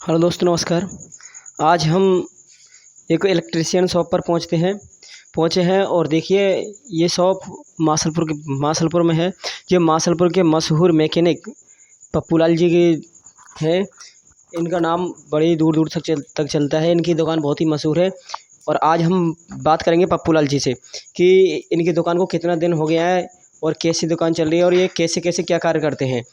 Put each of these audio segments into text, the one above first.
Hello दोस्तों, नमस्कार। आज हम एक इलेक्ट्रीशियन शॉप पर पहुँचे हैं और देखिए ये शॉप मासलपुर में है। ये मासलपुर के मशहूर मैकेनिक पप्पू लाल जी की है। इनका नाम बड़ी दूर दूर तक चलता है। इनकी दुकान बहुत ही मशहूर है और आज हम बात करेंगे पप्पू लाल जी से कि इनकी दुकान को कितना दिन हो गया है और कैसी दुकान चल रही है और ये कैसे कैसे क्या कार्य करते हैं।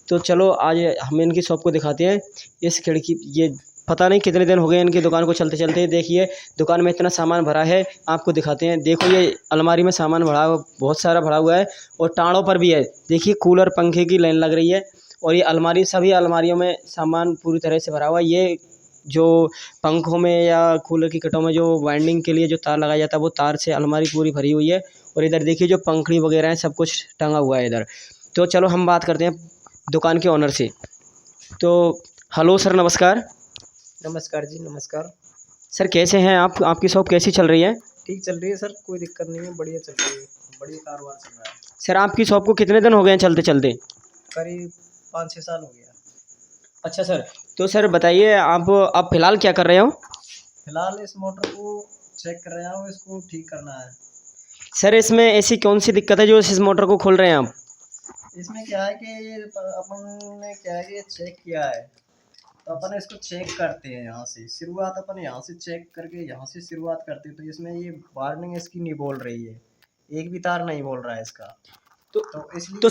तो चलो आज हम इनकी शॉप को दिखाते हैं। इस खिड़की ये पता नहीं कितने दिन हो गए इनकी दुकान को चलते चलते। देखिए दुकान में इतना सामान भरा है, आपको दिखाते हैं। देखो ये अलमारी में सामान बहुत सारा भरा हुआ है और टाड़ों पर भी है। देखिए कूलर पंखे की लाइन लग रही है और ये अलमारी सभी अलमारियों में सामान पूरी तरह से भरा हुआ है। ये जो पंखों में या कूलर की कटों में जो वाइंडिंग के लिए जो तार लगाया जाता है वो तार से अलमारी पूरी भरी हुई है। और इधर देखिए जो पंखड़ी वगैरह है सब कुछ टंगा हुआ है इधर। तो चलो हम बात करते हैं दुकान के ओनर से। तो हेलो सर, नमस्कार। नमस्कार जी, नमस्कार। सर कैसे हैं आप? आपकी शॉप कैसी चल रही है? ठीक चल रही है सर, कोई दिक्कत नहीं है, बढ़िया चल रही है, बढ़िया कारोबार चल रहा है। सर आपकी शॉप को कितने दिन हो गए हैं चलते चलते? करीब 5-6 साल हो गया। अच्छा सर, तो सर बताइए आप फ़िलहाल क्या कर रहे हो? फिलहाल इस मोटर को चेक कर रहा हूँ, इसको ठीक करना है। सर इसमें ऐसी कौन सी दिक्कत है जो इस मोटर को खोल रहे हैं आप? इसमें क्या है कि ये अपन ने क्या है कि ये चेक किया है, तो अपन इसको चेक करते हैं। यहाँ से शुरुआत अपन यहाँ से चेक करके यहाँ से शुरुआत करते हैं। तो इसमें ये वार्निंग इसकी नहीं बोल रही है, एक भी तार नहीं बोल रहा है इसका। तो इसलिए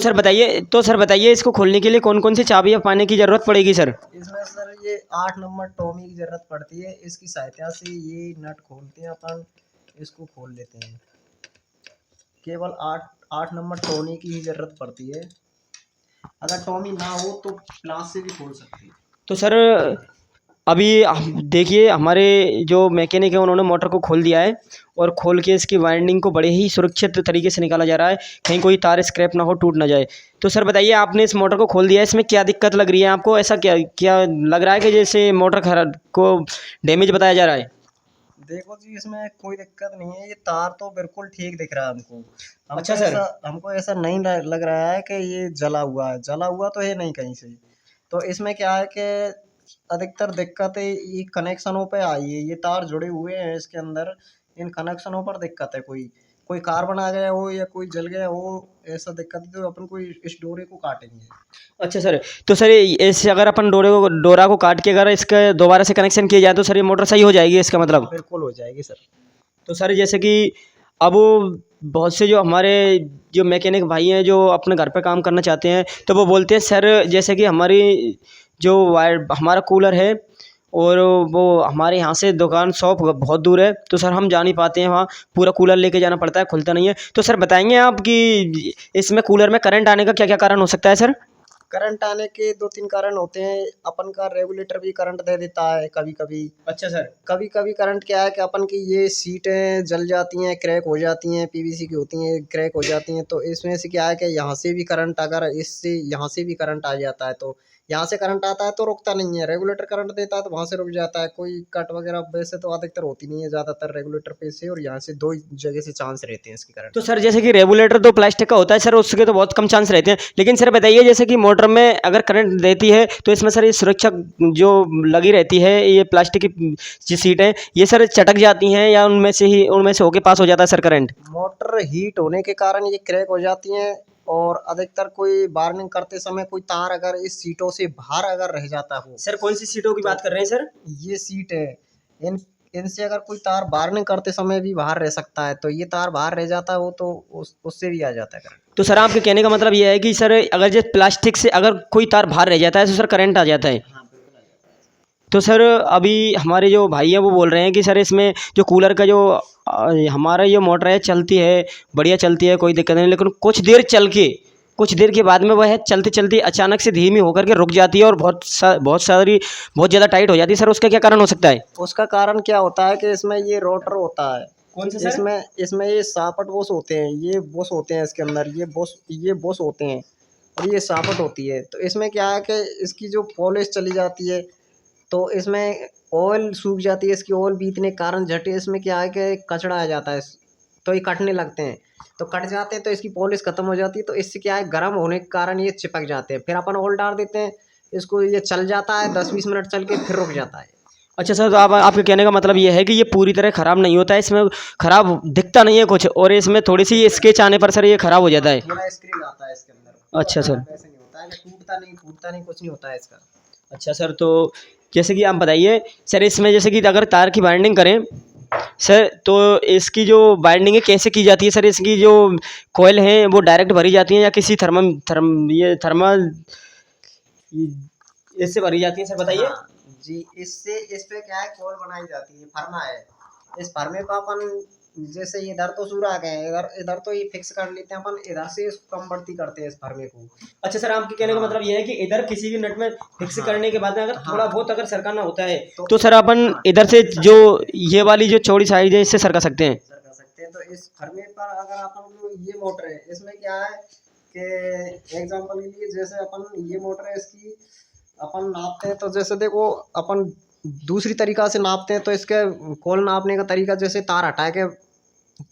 सर बताइए इसको खोलने के लिए कौन कौन सी चाबियाँ पाने की ज़रूरत पड़ेगी सर? इसमें सर ये 8 नंबर टॉमी की ज़रूरत पड़ती है। इसकी सहायता से ये नट खोलते हैं अपन, इसको खोल लेते हैं। केवल 8 नंबर टॉमी की ही ज़रूरत पड़ती है। अगर टॉमी ना हो तो प्लास से भी खोल सकते हैं। तो सर अभी देखिए हमारे जो मैकेनिक है उन्होंने मोटर को खोल दिया है और खोल के इसकी वाइंडिंग को बड़े ही सुरक्षित तरीके से निकाला जा रहा है, कहीं कोई तार स्क्रैप ना हो, टूट ना जाए। तो सर बताइए आपने इस मोटर को खोल दिया है, इसमें क्या दिक्कत लग रही है आपको? ऐसा क्या क्या लग रहा है कि जैसे मोटर खराब को डैमेज बताया जा रहा है? देखो जी, इसमें कोई दिक्कत नहीं है, ये तार तो बिल्कुल ठीक दिख रहा है हमको। अच्छा सर। हमको ऐसा नहीं लग रहा है कि ये जला हुआ है, जला हुआ तो है नहीं कहीं से। तो इसमें क्या है कि अधिकतर दिक्कत है ये कनेक्शनों पे आई है। ये तार जुड़े हुए हैं इसके अंदर, इन कनेक्शनों पर दिक्कत है। कोई कोई कार्बन आ गया हो या कोई जल गया हो, ऐसा दिक्कत है, तो अपन कोई इस डोरे को काटेंगे। अच्छा सर, तो सर ऐसे अगर अपन डोरा को काट के अगर इसका दोबारा से कनेक्शन किया जाए तो सर ये मोटर सही हो जाएगी इसका मतलब? बिल्कुल हो जाएगी सर। तो सर जैसे कि अब बहुत से जो हमारे जो मैकेनिक भाई हैं जो अपने घर पे काम करना चाहते हैं तो वो बोलते हैं सर जैसे कि हमारी जो वायर हमारा कूलर है और वो हमारे यहाँ से दुकान शॉप बहुत दूर है, तो सर हम जा नहीं पाते हैं वहाँ, पूरा कूलर लेके जाना पड़ता है, खुलता नहीं है। तो सर बताएंगे आप कि इसमें कूलर में करंट आने का क्या क्या कारण हो सकता है सर? करंट आने के 2-3 कारण होते हैं। अपन का रेगुलेटर भी करंट दे देता है कभी कभी। अच्छा सर। कभी कभी करंट क्या है कि अपन की ये सीटें जल जाती हैं, क्रैक हो जाती हैं, पीवीसी की होती हैं, क्रैक हो जाती हैं। तो इसमें से क्या है कि यहाँ से भी करंट, अगर इससे यहाँ से भी करंट आ जाता है तो यहाँ से करंट आता है तो रुकता नहीं है। रेगुलेटर करंट देता है तो वहाँ से रुक जाता है। कोई कट वगैरह वैसे तो अधिकतर होती नहीं है, ज़्यादातर रेगुलेटर पे से और यहाँ से दो जगह से चांस रहते हैं इसकी करंट। तो सर जैसे कि रेगुलेटर तो प्लास्टिक का होता है सर, उसके तो बहुत कम चांस रहते हैं, लेकिन सर बताइए जैसे कि मोटर में अगर करंट देती है तो इसमें सर ये सुरक्षा जो लगी रहती है, ये प्लास्टिक की जो सीटें ये सर चटक जाती हैं या उनमें से होके पास हो जाता है सर करंट? मोटर हीट होने के कारण ये क्रैक हो जाती हैं। और अधिकतर कोई वार्निंग करते समय कोई तार अगर इस सीटों से बाहर अगर रह जाता हो। सर कौन सी सीटों की बात कर रहे हैं सर? ये सीट है, इन इनसे अगर कोई तार वार्निंग करते समय भी बाहर रह सकता है, तो ये तार बाहर रह जाता हो तो उससे भी आ जाता है करंट। तो सर आपके कहने का मतलब ये है कि सर अगर जो प्लास्टिक से अगर कोई तार बाहर रह जाता है तो सर करंट आ जाता है? हाँ, बिल्कुल आ जाता है। तो सर अभी हमारे जो भाई हैं वो बोल रहे हैं कि सर इसमें जो कूलर का जो हमारा ये मोटर है चलती है, बढ़िया चलती है, कोई दिक्कत नहीं, लेकिन कुछ देर के बाद में वह चलते चलते अचानक से धीमी होकर के रुक जाती है और बहुत ज़्यादा टाइट हो जाती है। सर उसका क्या कारण हो सकता है? उसका कारण क्या होता है कि इसमें ये रोटर होता है। कौन सा सर? इसमें ये सापट बोस होते हैं, ये बोस होते हैं इसके अंदर, ये बोस होते हैं और ये सापट होती है। तो इसमें क्या है कि इसकी जो पॉलिश चली जाती है तो इसमें ऑयल सूख जाती है। इसकी ऑयल बीतने के कारण झटे इसमें क्या है कि कचड़ा आ जाता है, तो ये कटने लगते हैं। तो कट जाते हैं तो इसकी पॉलिश खत्म हो जाती है। तो इससे क्या है, गर्म होने के कारण ये चिपक जाते हैं। फिर अपन ऑयल डाल देते हैं, इसको ये चल जाता है 10-20 मिनट चल के फिर रुक जाता है। अच्छा सर, तो आप आपके कहने का मतलब ये है कि ये पूरी तरह ख़राब नहीं होता है, इसमें ख़राब दिखता नहीं है कुछ, और इसमें थोड़ी सी स्केच आने पर सर ये ख़राब हो जाता है। थोड़ा स्क्रीन आता है इसके अंदर। अच्छा सर। ऐसे नहीं होता है कि टूटता नहीं कुछ नहीं होता है इसका। अच्छा सर, तो जैसे कि आप बताइए सर, इसमें जैसे कि अगर तार की वाइंडिंग करें सर, तो इसकी जो वाइंडिंग है कैसे की जाती है सर? इसकी जो कॉइल हैं वो डायरेक्ट भरी जाती हैं या किसी थर्मल इससे भरी जाती है सर, बताइए। हाँ, जी इससे इस पे क्या है कॉल बनाई जाती है, फर्मा है। इस फर्मे को अपन जैसे इधर तो सुराख है, इधर इधर तो ये फिक्स कर लेते हैं अपन, इधर से इसको कम बढ़ती करते हैं इस फर्मे को। अच्छा सर, आपके कहने का मतलब ये है कि इधर किसी भी नट में फिक्स करने के बाद में अगर थोड़ा बहुत अगर सरकाना होता है तो सर अपन इधर से जो ये वाली जो चौड़ी साइड है इससे सरका सकते हैं। सर कर सकते हैं। तो इस फर्मे पर अगर अपन को ये मोटर है, इसमें क्या है कि एग्जांपल के लिए जैसे अपन ये मोटर है इसकी अपन नापते हैं, तो जैसे देखो अपन दूसरी तरीका से नापते हैं, तो इसके कॉल नापने का तरीका जैसे तार हटा के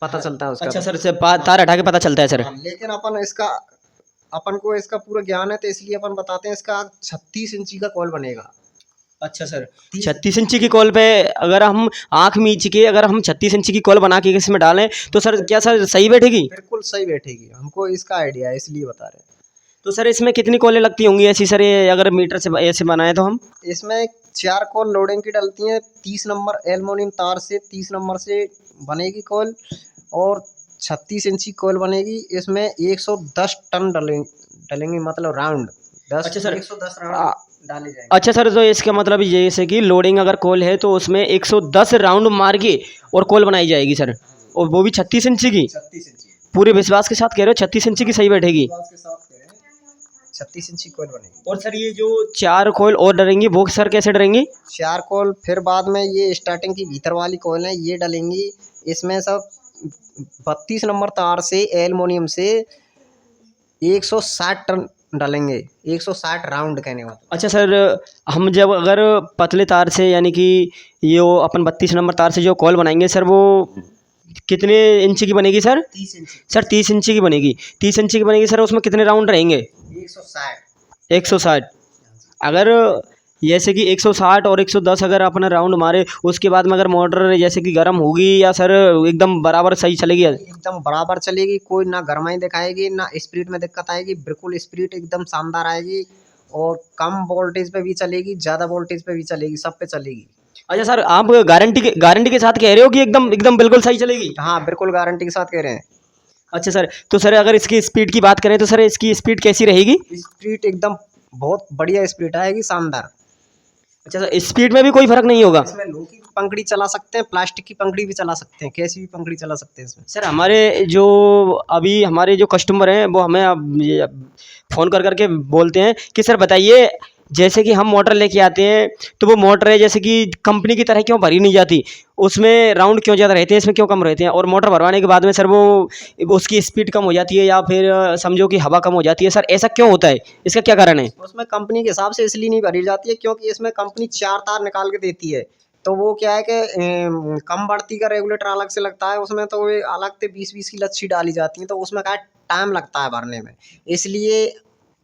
पता चलता है उसका। अच्छा सर, से तार हटा के पता चलता है सर। हाँ, लेकिन अपन को इसका पूरा ज्ञान है, तो इसलिए अपन बताते हैं इसका 36 इंची का कॉल बनेगा। अच्छा सर, 36 इंची की कॉल पे अगर हम आँख मीच के अगर हम 36 इंची की कॉल बना के इसमें डालें तो सर क्या सर सही बैठेगी? बिल्कुल सही बैठेगी, हमको इसका आइडिया है इसलिए बता रहे हैं। तो सर इसमें कितनी कॉलें लगती होंगी ऐसी सर, ये अगर मीटर से ऐसे बनाए तो हम? इसमें 4 कॉल लोडिंग की डलती हैं, 30 नंबर एल्युमिनियम तार से 30 नंबर से बनेगी कॉल, और 36 इंची कॉल बनेगी। इसमें 110 टन डलेंगे मतलब राउंड 10। अच्छा सर। 110 आ- राउंड डाले जाएंगे। अच्छा सर, तो इसका मतलब ये जैसे कि लोडिंग अगर कॉल है तो उसमें 110 राउंड मार के और कॉल बनाई जाएगी सर, और वो भी 36 इंची की? 36 इंची पूरे विश्वास के साथ कह रहे हो 36 इंची की सही बैठेगी? के साथ कह रहे हैं 36 इंची कॉल बनेगी। और सर ये जो 4 कॉल और डलेंगी वो सर कैसे डलेंगी? 4 कॉल फिर बाद में ये स्टार्टिंग की भीतर वाली कॉल है ये डलेंगी। इसमें सब 32 नंबर तार से एल्युमिनियम से 160 टन डालेंगे, 160 राउंड कहने वाला। अच्छा सर, हम जब अगर पतले तार से यानी कि ये वो अपन 32 नंबर तार से जो कॉल बनाएंगे सर, वो कितने इंच की बनेगी सर? 30 इंची। सर 30 इंची की बनेगी। 30 इंची की बनेगी सर, उसमें कितने राउंड रहेंगे? 160। 160। अगर जैसे कि 160 और 110 अगर अपना राउंड मारे उसके बाद में अगर मोटर जैसे कि गर्म होगी या सर एकदम बराबर सही चलेगी? एकदम बराबर चलेगी, कोई ना गरमाई दिखाएगी ना स्पीड में दिक्कत आएगी, बिल्कुल स्पीड एकदम शानदार आएगी, और कम वोल्टेज पे भी चलेगी, ज़्यादा वोल्टेज पे भी चलेगी, सब पे चलेगी। अच्छा सर, आप गारंटी के साथ कह रहे हो कि एकदम एकदम बिल्कुल सही चलेगी? हाँ बिल्कुल गारंटी के साथ कह रहे हैं। अच्छा सर, तो सर अगर इसकी स्पीड की बात करें तो सर इसकी स्पीड कैसी रहेगी? स्पीड एकदम बहुत बढ़िया स्पीड आएगी, शानदार। अच्छा सर, स्पीड में भी कोई फर्क नहीं होगा? इसमें लोहे की पंखड़ी चला सकते हैं, प्लास्टिक की पंखड़ी भी चला सकते हैं, कैसी भी पंखड़ी चला सकते हैं इसमें। सर हमारे जो कस्टमर हैं वो हमें अब ये फ़ोन कर करके बोलते हैं कि सर बताइए, जैसे कि हम मोटर लेके आते हैं तो वो मोटर है जैसे कि कंपनी की तरह क्यों भरी नहीं जाती, उसमें राउंड क्यों ज़्यादा रहते हैं, इसमें क्यों कम रहते हैं, और मोटर भरवाने के बाद में सर वो उसकी स्पीड कम हो जाती है या फिर समझो कि हवा कम हो जाती है सर, ऐसा क्यों होता है? इसका क्या कारण है? उसमें कंपनी के हिसाब से इसलिए नहीं भरी जाती है क्योंकि इसमें कंपनी 4 तार निकाल के देती है, तो वो क्या है कि कम बढ़ती का रेगुलेटर अलग से लगता है उसमें, तो वो अलग से 20-20 की लच्छी डाली जाती है, तो उसमें क्या टाइम लगता है भरने में। इसलिए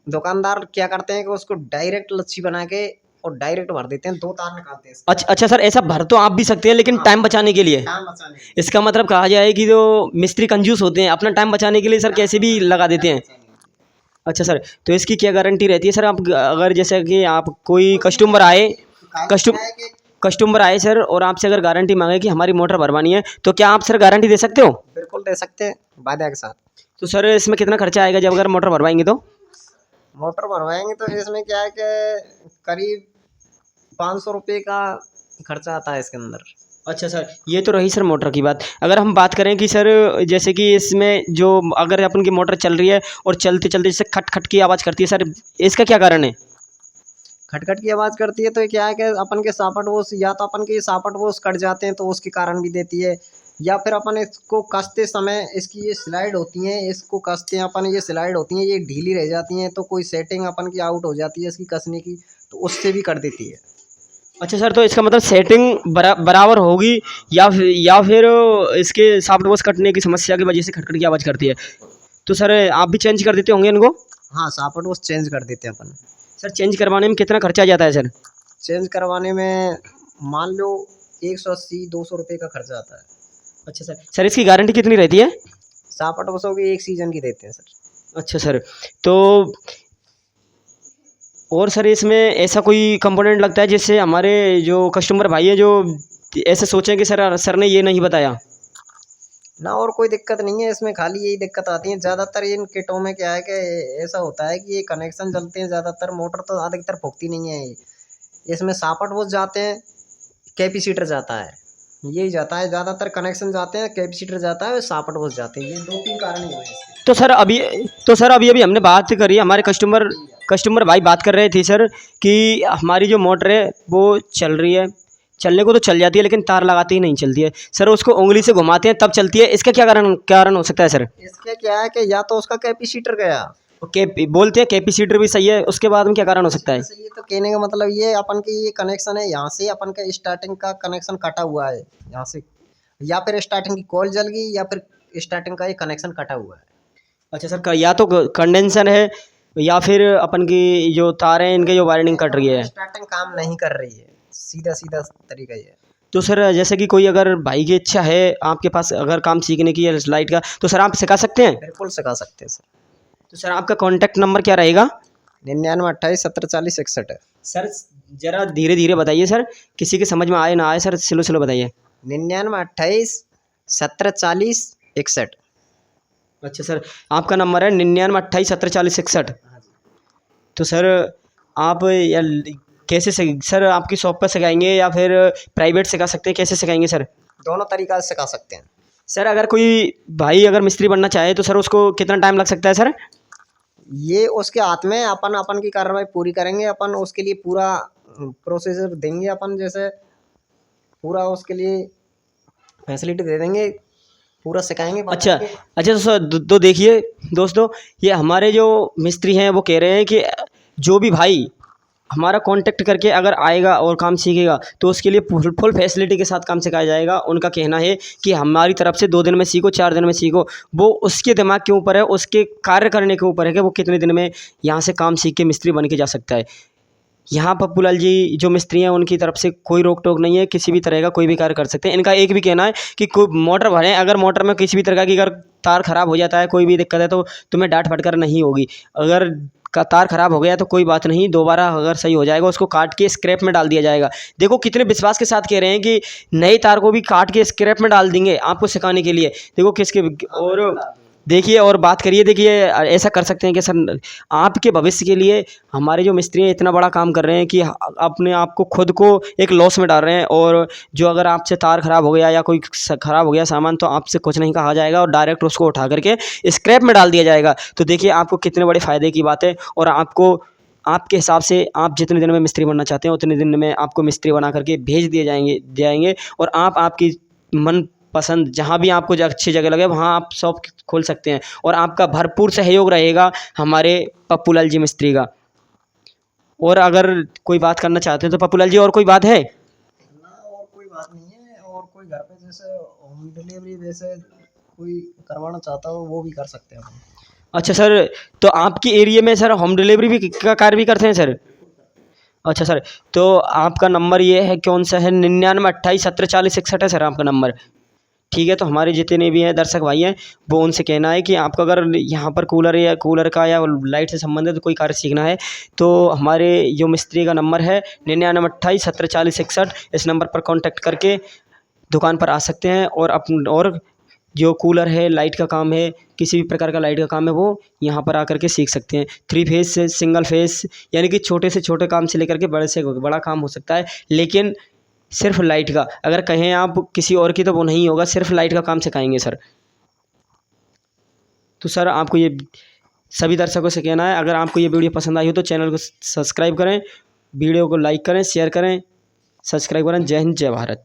दुकानदार क्या करते हैं कि उसको डायरेक्ट लच्छी बना के और डायरेक्ट भर देते हैं, 2 तार निकालते हैं इसके। अच्छा सर, ऐसा भर तो आप भी सकते हैं लेकिन टाइम बचाने के लिए? टाइम बचाने के लिए। इसका मतलब कहा जाए कि जो मिस्त्री कंजूस होते हैं अपना टाइम बचाने के लिए सर कैसे भी लगा देते हैं। अच्छा सर, तो इसकी क्या गारंटी रहती है सर? आप अगर जैसे कि आप कोई कस्टमर आए सर और आपसे अगर गारंटी मांगे कि हमारी मोटर भरवानी है तो क्या आप सर गारंटी दे सकते हो? बिल्कुल दे सकते हैं वादा के साथ। तो सर इसमें कितना खर्चा आएगा जब अगर मोटर भरवाएंगे तो? मोटर भरवाएंगे तो इसमें क्या है कि करीब 500 रुपये का खर्चा आता है इसके अंदर। अच्छा सर, ये तो रही सर मोटर की बात। अगर हम बात करें कि सर जैसे कि इसमें जो अगर अपन की मोटर चल रही है और चलते चलते जैसे खट खट की आवाज़ करती है सर, इसका क्या कारण है? खटखट की आवाज़ करती है तो क्या है कि अपन के सापट वोस या तो अपन के सापट वोस कट जाते हैं तो उसके कारण भी देती है, या फिर अपन इसको कसते समय इसकी ये स्लाइड होती हैं, इसको कसते हैं अपन, ये स्लाइड होती हैं, ये ढीली रह जाती हैं, तो कोई सेटिंग अपन की आउट हो जाती है इसकी कसने की, तो उससे भी कर देती है। अच्छा सर, तो इसका मतलब सेटिंग बराबर होगी या फिर इसके सॉफ्ट वॉश कटने की समस्या की वजह से खटखट की आवाज़ करती है? तो सर आप भी चेंज कर देते होंगे इनको? हाँ सापट वोस चेंज कर देते हैं अपन। सर चेंज करवाने में कितना खर्चा आ जाता है सर? चेंज करवाने में मान लो 180-200 रुपये का खर्चा आता है। अच्छा सर। सर इसकी गारंटी कितनी रहती है? सापट बसों की 1 सीज़न की देते हैं सर। अच्छा सर। तो और सर इसमें ऐसा कोई कंपोनेंट लगता है जिससे हमारे जो कस्टमर भाई है जो ऐसे सोचें कि सर ने ये नहीं बताया? ना और कोई दिक्कत नहीं है इसमें, खाली यही दिक्कत आती है ज़्यादातर इन किटों में। क्या है कि ऐसा होता है कि ये कनेक्शन जलते हैं ज़्यादातर, मोटर तो अधिकतर फूकती नहीं है ये। इसमें सापट बुझ जाते हैं, कैपेसिटर जाता है, यही जाता है ज़्यादातर। कनेक्शन जाते हैं, कैपेसिटर जाता है और सापट बुझ जाते हैं। ये 2-3 कारण ही हुए इसके। तो सर अभी हमने बात करी, हमारे कस्टमर भाई बात कर रहे थे सर कि हमारी जो मोटर है वो चल रही है, चलने को तो चल जाती है लेकिन तार लगाते ही नहीं चलती है सर, उसको उंगली से घुमाते हैं तब चलती है। इसका क्या कारण हो सकता है सर? इसके क्या है कि या तो उसका कैपेसिटर गया। बोलते हैं कैपेसिटर भी सही है, उसके बाद में क्या कारण हो सकता है? ये तो कहने का मतलब ये अपन की ये कनेक्शन है, यहाँ से अपन का स्टार्टिंग का कनेक्शन कटा हुआ है यहाँ से, या फिर स्टार्टिंग की कॉल जल गई या फिर स्टार्टिंग का ये कनेक्शन कटा हुआ है। अच्छा सर, या तो कंडेंसर है या फिर अपन की जो तार हैं इनके जो वायरिंग कट रही है, स्टार्टिंग काम नहीं कर रही है, सीधा सीधा तरीका ये है। तो सर जैसे कि कोई अगर भाई की इच्छा है आपके पास अगर काम सीखने की या लाइट का, तो सर आप सिखा सकते हैं? बिल्कुल सिखा सकते हैं सर। तो सर आपका कॉन्टैक्ट नंबर क्या रहेगा? 9928 1740 61 है। सर ज़रा धीरे धीरे बताइए सर, किसी के समझ में आए ना आए सर, स्लो बताइए। 9928 1740 61। अच्छा सर, आपका नंबर है 9928 1740 61। तो सर आप या कैसे सर आपकी शॉप पर सिखाएंगे या फिर प्राइवेट सिखा सकते हैं, कैसे सिखाएंगे सर? दोनों तरीका से सिखा सकते हैं सर। अगर कोई भाई अगर मिस्त्री बनना चाहे तो सर उसको कितना टाइम लग सकता है सर? ये उसके हाथ में, अपन की कार्रवाई पूरी करेंगे, अपन उसके लिए पूरा प्रोसीजर देंगे, अपन जैसे पूरा उसके लिए फैसिलिटी दे देंगे, पूरा सिखाएंगे। अच्छा तो सर तो देखिए दोस्तों, ये हमारे जो मिस्त्री हैं वो कह रहे हैं कि जो भी भाई हमारा कांटेक्ट करके अगर आएगा और काम सीखेगा तो उसके लिए फुल फैसिलिटी के साथ काम सिखाया जाएगा। उनका कहना है कि हमारी तरफ से 2 दिन में सीखो, 4 दिन में सीखो, वो उसके दिमाग के ऊपर है, उसके कार्य करने के ऊपर है कि वो कितने दिन में यहाँ से काम सीख के मिस्त्री बन के जा सकता है। यहाँ पप्पूलाल जी जो मिस्त्री हैं उनकी तरफ से कोई रोक टोक नहीं है, किसी भी तरह का कोई भी कार्य कर सकते हैं। इनका एक भी कहना है कि कोई मोटर भरें, अगर मोटर में किसी भी तरह की अगर तार खराब हो जाता है, कोई भी दिक्कत है तो तुम्हें डांट फटकार नहीं होगी। अगर का तार खराब हो गया तो कोई बात नहीं, दोबारा अगर सही हो जाएगा उसको काट के स्क्रैप में डाल दिया जाएगा। देखो कितने विश्वास के साथ कह रहे हैं कि नई तार को भी काट के स्क्रैप में डाल देंगे आपको सिखाने के लिए। देखो किसके, और देखिए और बात करिए, देखिए ऐसा कर सकते हैं कि सर आपके भविष्य के लिए हमारे जो मिस्त्री हैं इतना बड़ा काम कर रहे हैं कि अपने आप को खुद को एक लॉस में डाल रहे हैं, और जो अगर आपसे तार खराब हो गया या कोई ख़राब हो गया सामान तो आपसे कुछ नहीं कहा जाएगा और डायरेक्ट उसको उठा करके स्क्रैप में डाल दिया जाएगा। तो देखिए आपको कितने बड़े फ़ायदे की बात है, और आपको आपके हिसाब से आप जितने दिन में मिस्त्री बनना चाहते हैं उतने दिन में आपको मिस्त्री बना करके भेज दिए जाएंगे और आप आपकी मन पसंद जहाँ भी आपको अच्छी जगह लगे वहाँ आप शॉप खोल सकते हैं, और आपका भरपूर सहयोग रहेगा हमारे पप्पूलाल जी मिस्त्री का। और अगर कोई बात करना चाहते हैं तो पप्पूलाल जी और कोई बात है ना? और कोई बात नहीं है, और कोई घर पे जैसे होम डिलीवरी जैसे कोई करवाना चाहता हो वो भी कर सकते हैं हम। अच्छा सर, तो आपकी एरिया में सर होम डिलीवरी भी का कार्य भी करते हैं सर? अच्छा सर, तो आपका नंबर ये है कौन सा है? 9928 1740 61 है सर आपका नंबर। ठीक है, तो हमारे जितने भी हैं दर्शक भाई हैं वो उनसे कहना है कि आपको अगर यहाँ पर कूलर का या लाइट से संबंधित कोई कार्य सीखना है तो हमारे जो मिस्त्री का नंबर है 9928 1740 61, इस नंबर पर कांटेक्ट करके दुकान पर आ सकते हैं, और जो कूलर है, लाइट का काम है, किसी भी प्रकार का लाइट का काम है वो यहाँ पर आकर के सीख सकते हैं। 3 फेज से सिंगल फेज, यानी कि छोटे से छोटे काम से लेकर के बड़े से बड़ा काम हो सकता है, लेकिन सिर्फ लाइट का अगर कहें आप किसी और की तो वो नहीं होगा, सिर्फ लाइट का काम सिखाएंगे सर। तो सर आपको ये सभी दर्शकों से कहना है, अगर आपको ये वीडियो पसंद आई हो तो चैनल को सब्सक्राइब करें, वीडियो को लाइक करें, शेयर करें, सब्सक्राइब करें। जय हिंद, जय भारत।